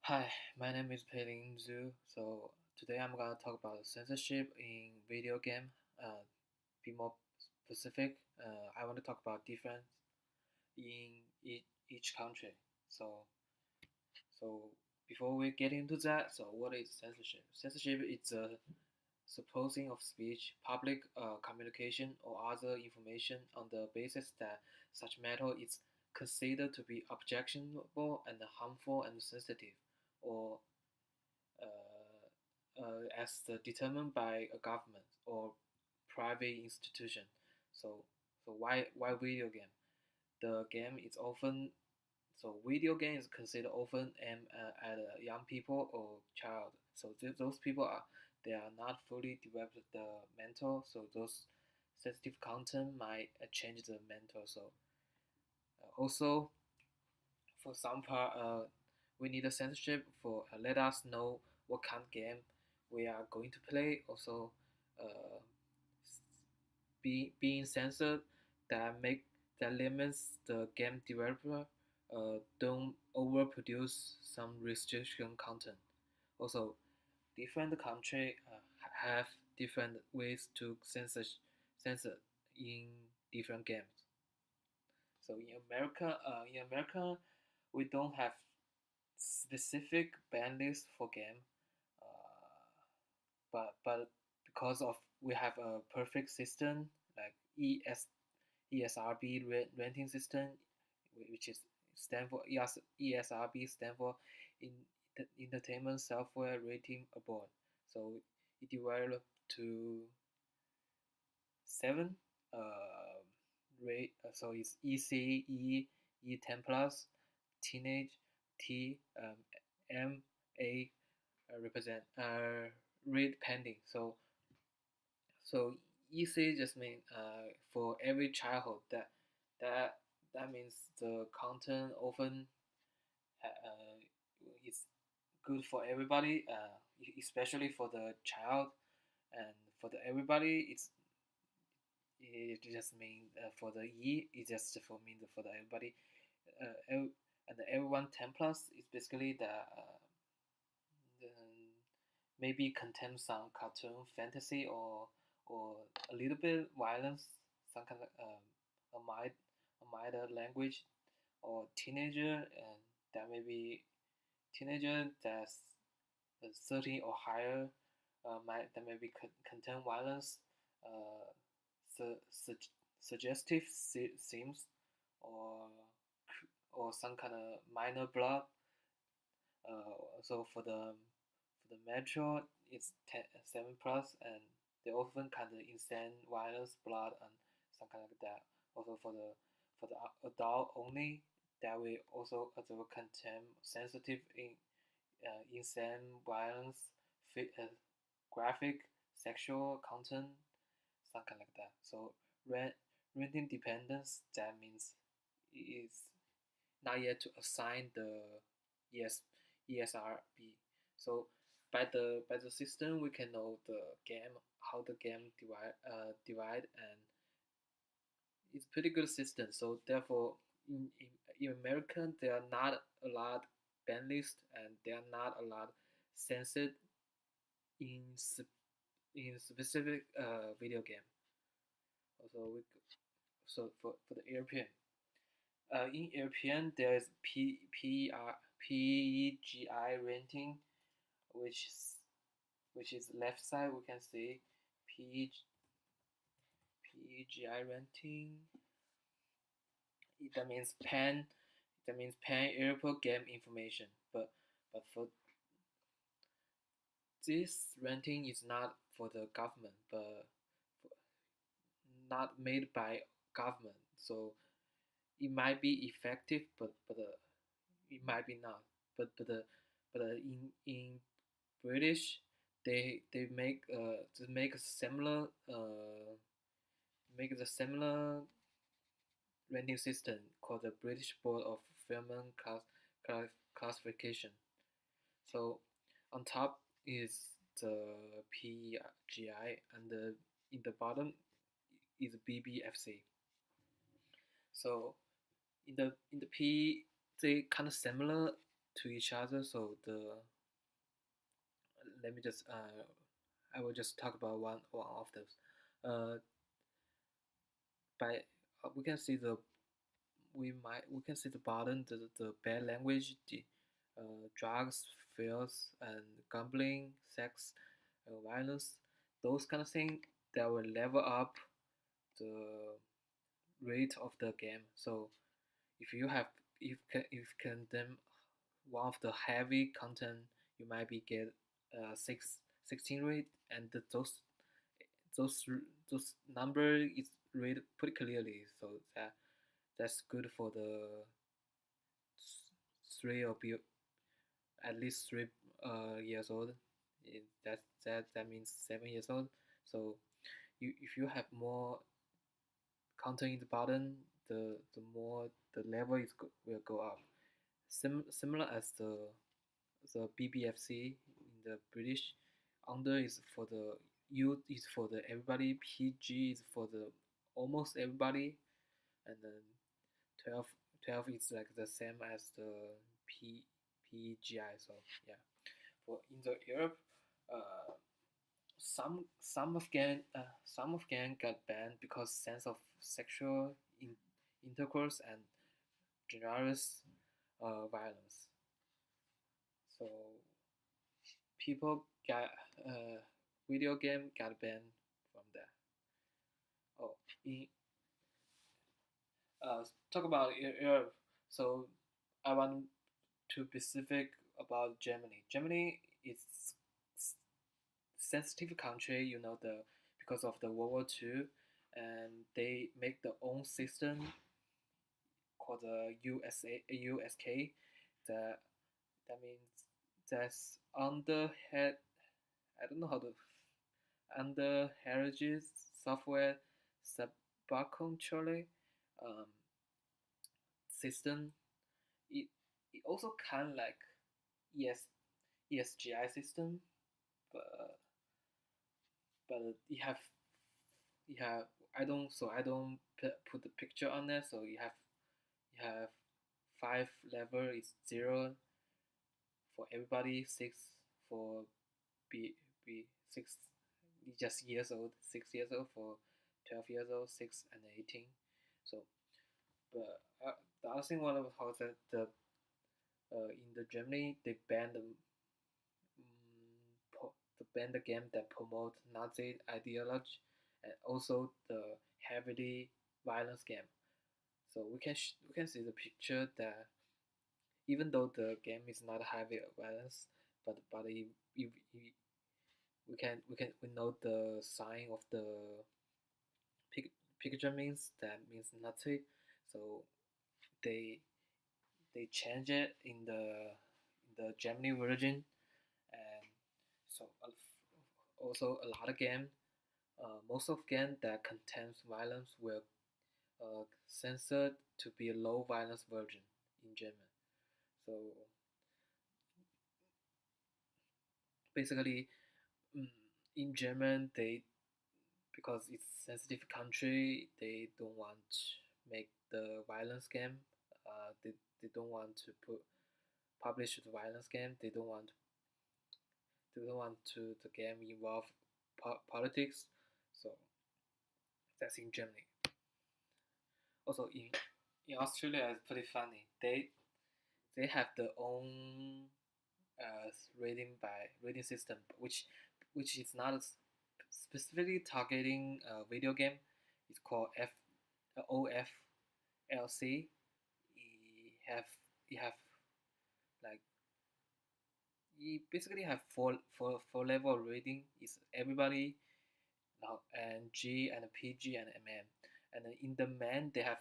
Hi, my name is Peiling Zhu. So today I'm gonna talk about censorship in video game. Be more specific. I want to talk about difference in each country. So so before we get into that, so what is censorship? Censorship is a supposing of speech, public communication, or other information on the basis that such matter is considered to be objectionable and harmful and sensitive, or as determined by a government or private institution. So, so why video game? The game is often video game is considered often aimed at young people or child. So those people are they are not fully developed the mental. So those sensitive content might change the mental. So also for some part, we need a censorship for let us know what kind of game we are going to play. Also, uh, being censored that limits the game developer don't overproduce some restriction content. Also, different country have different ways to censor in different games. So in America, we don't have specific ban list for game, but because of we have a perfect system like ESRB ranking system, which is stand for ESRB stand for in Entertainment Software Rating Board. So it developed to seven rate. So it's EC, E10 plus, teenage, T, M, A represent rate pending. So EC just mean for every childhood that that means the content often is good for everybody, especially for the child, and for the everybody it just mean for the it just for mean for the everybody, and the everyone 10 plus is basically the maybe contain some cartoon fantasy or a little bit violence, some kind of a milder language, or teenager, and that may be teenager that's 13 or higher, might that may be contain violence, uh, su- su- suggestive themes, or some kind of minor blood. So for the metro, it's 7 plus, and they often kind of insane violence, blood, and something like that. Also for the adult only, that will also contain sensitive insane violence, graphic, sexual content, something like that. So renting dependence, that means it is not yet to assign the ES, ESRB. So by the system, we can know the game, how the game divide, and it's pretty good system. So therefore, in American, there are not a lot ban list, and there are not a lot censored in in specific video game. Also, for the European, in European there is PEGI rating, which is left side. We can see PEGI rating. That means pan European game information. But for this ranking is not for the government, but not made by government. So it might be effective, but it might be not. But in British, they make a similar make the similar ranking system called the British Board of Film Classification. So on top is the PGI, and in the bottom is BBFC. So in the P, they kind of similar to each other. So let me just I will just talk about one of those. Uh, by we can see we can see the bottom, the bad language, the drugs, fears, and gambling, sex, violence, those kind of things that will level up the rate of the game. So if you have if condemn one of the heavy content, you might be get 16 rate, and those those number is read pretty clearly. So that's good for the three or be at least 3 years old. That means 7 years old. So if you have more content in the bottom, the more the level will go up. Similar as the BBFC in the British. Under is for the youth, is for the everybody. PG is for the almost everybody, and then 12, 12 is like the same as the P PGI. So yeah, for in the Europe, uh, some of gang got banned because sense of sexual intercourse and generous violence. So people got video game got banned from there. Oh, in, talk about Europe. So I want to be specific about Germany. Germany is sensitive country, you know, the because of the World War II, and they make their own system called the USK. That that means that's under head. I don't know how to under heritage software subcontroller um, system. It it also kind of like ES ESGI system, but you have I don't put the picture on there. So you have five level is 0 for everybody, six for be 6 just years old, 6 years old for 12 years old, 6 and 18. So but the other thing, one of how that in the Germany they banned the game that promote Nazi ideology, and also the heavily violence game. So we can see the picture that even though the game is not heavy violence, but we know the sign of the picture means that means Nazi. So they they change it in the Germany version, and so also a lot of game. Most of game that contains violence will censored to be a low violence version in German. So basically, mm, in German, they because it's sensitive country, they don't want make the violence game. They don't want to publish the violence game. They don't want to the game involve politics. So that's in Germany. Also in Australia, it's pretty funny. They have their own rating system, which is not specifically targeting a video game. It's called OFLC. You have like you basically have four level rating. Is everybody now and G and PG and MM, and then in the man they have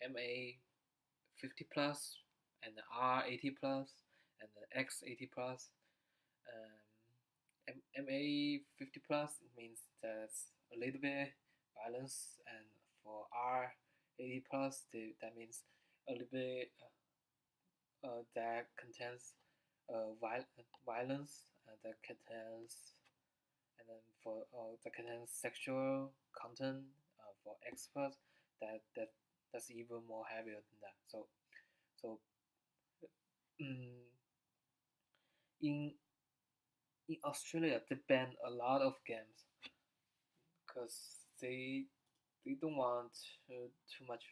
MA 50 plus and R 80 plus and the X 80 plus. MA 50 plus means that's a little bit balance, and for R 80 plus that means a little bit that contains violence, that contains, and then for that contains sexual content for experts that's even more heavier than that. So in in Australia they ban a lot of games because they don't want too much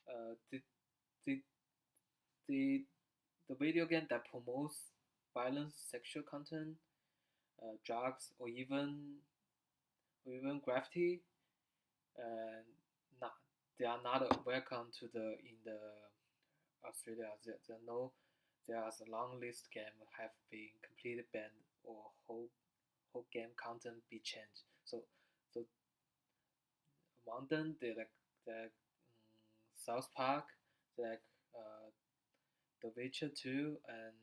uh, the, the the the video game that promotes violence, sexual content, drugs, or even graffiti, and not they are not welcome to the in the Australia. There no there is a long list game have been completely banned or whole game content be changed. So among them they like South Park, like uh, The Witcher 2, and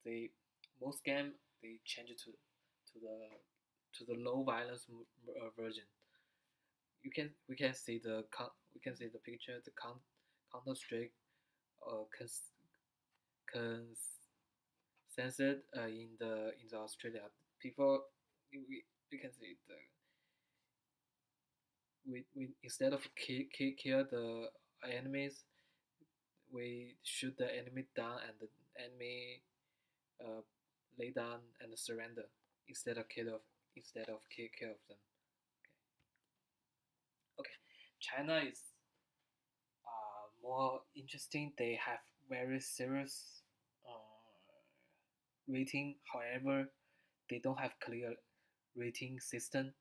they most game they change it to the to the low violence version. We can see we can see the picture the Counter Strike cons, censored in the Australia. People we can see the we instead of kill the enemies, we shoot the enemy down and the enemy uh, lay down and surrender instead of kill of them. Okay, China is more interesting. They have very serious rating. However, they don't have clear rating system.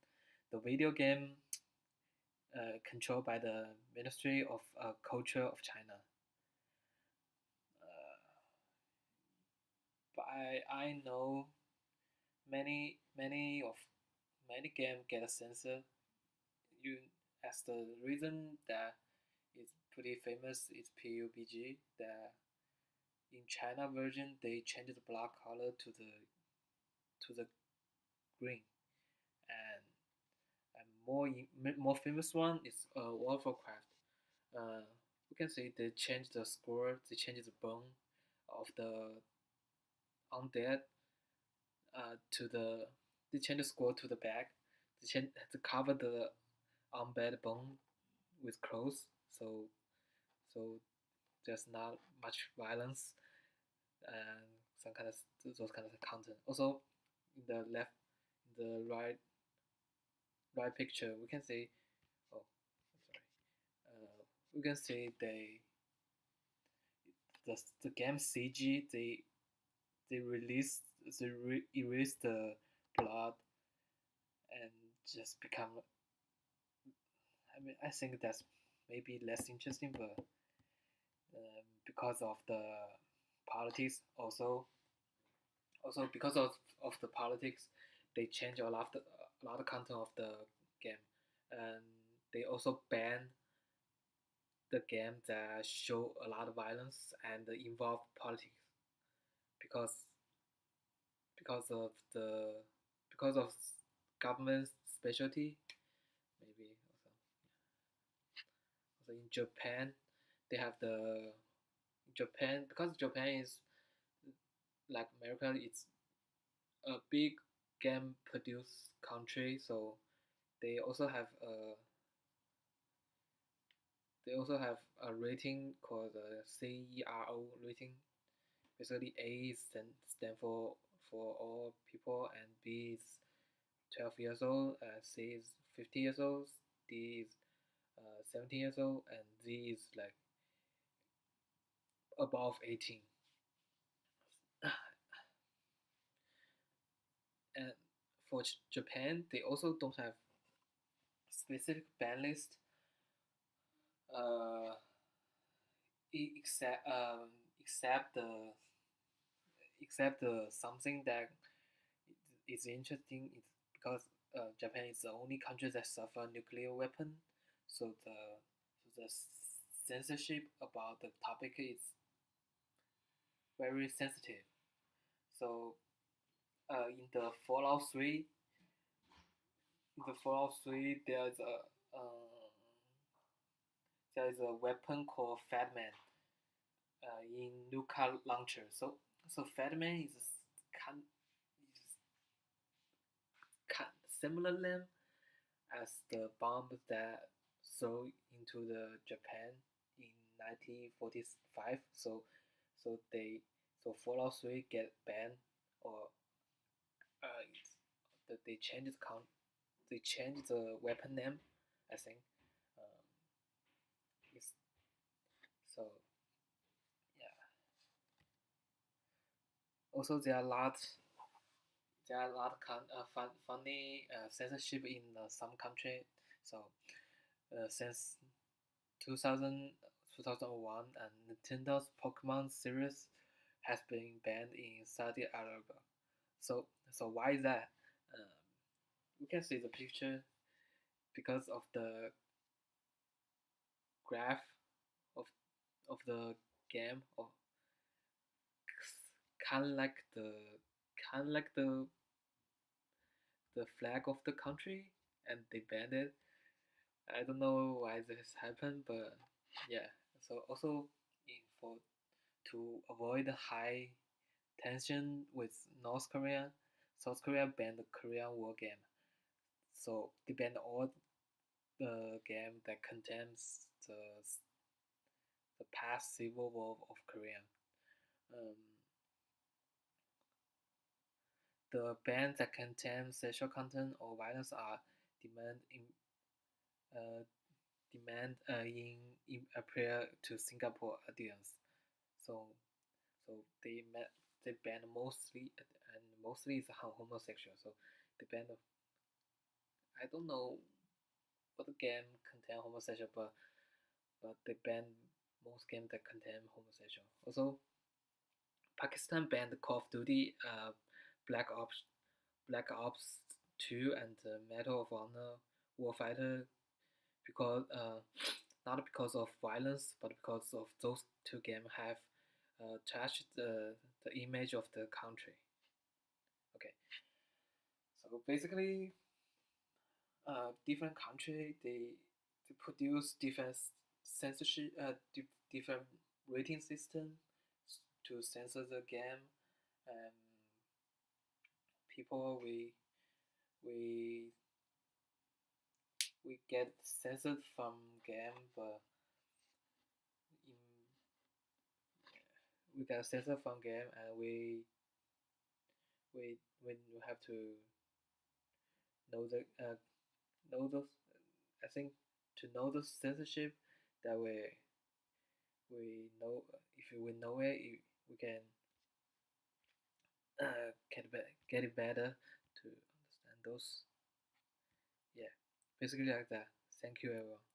The video game controlled by the Ministry of Culture of China. But I know many of many game get a censor. You as the reason that it's pretty famous is PUBG. That in China version they changed the black color to the green, and more famous one is World of Warcraft. We can say they changed the score, they changed the bone of the undead to the they change the score to the back. They change to cover the undead bone with clothes, so there's not much violence and some kind of those kind of content. Also, in the left, in the right picture, we can see. Oh, sorry. We can see the game CG they release erase the blood and just become. I mean, I think that's maybe less interesting, but because of the politics, also because of the politics, they change a lot of content of the game, and they also ban the game that show a lot of violence and involve politics because because of the because of government specialty maybe also in Japan they have the Japan because Japan is like America it's a big game produce country so they also have a they also have a rating called the CERO rating. Basically, A stand for all people, and B is 12 years old, C is 50 years old, D is 17 years old, and Z is like above 18. And for Japan, they also don't have specific ban list, uh, except except the except the something that is interesting is because Japan is the only country that suffer nuclear weapon, so the censorship about the topic is very sensitive. So in the Fallout 3, there is a weapon called Fat Man in nuka launcher. So Fat Man is kind kind similar name as the bomb that throw into the Japan in 1945. So Fallout 3 get banned, or that they change the they change the weapon name, I think. Um, it's, so yeah. Also, there are a lot of funny censorship in some country. So since 2000, 2001, and Nintendo's Pokemon series has been banned in Saudi Arabia. So why is that? Um, you can see the picture because of the graph of the game, or kind of like the flag of the country, and they banned it. I don't know why this happened, but yeah. So also, for to avoid the high tension with North Korea, South Korea banned the Korean War game. So they banned all the game that contains the past civil war of Korea. Um, the bans that contain sexual content or violence are demand in uh, in appeal to Singapore audience. So so they ban mostly, and mostly is homosexual. So they ban I don't know what game contain homosexual, but they ban most games that contain homosexual. Also, Pakistan banned Call of Duty, Black Ops, Black Ops 2, and Medal of Honor Warfighter because not because of violence, but because of those two games have touched the image of the country. Okay, so basically, different country they produce different censorship, different rating system to censor the game, and people we we get censored from game, but in, we get censored from game, and we have to know the know those. I think to know the censorship, that way we know, if we know it, we can get it better to understand those. Yeah, basically like that. Thank you, everyone.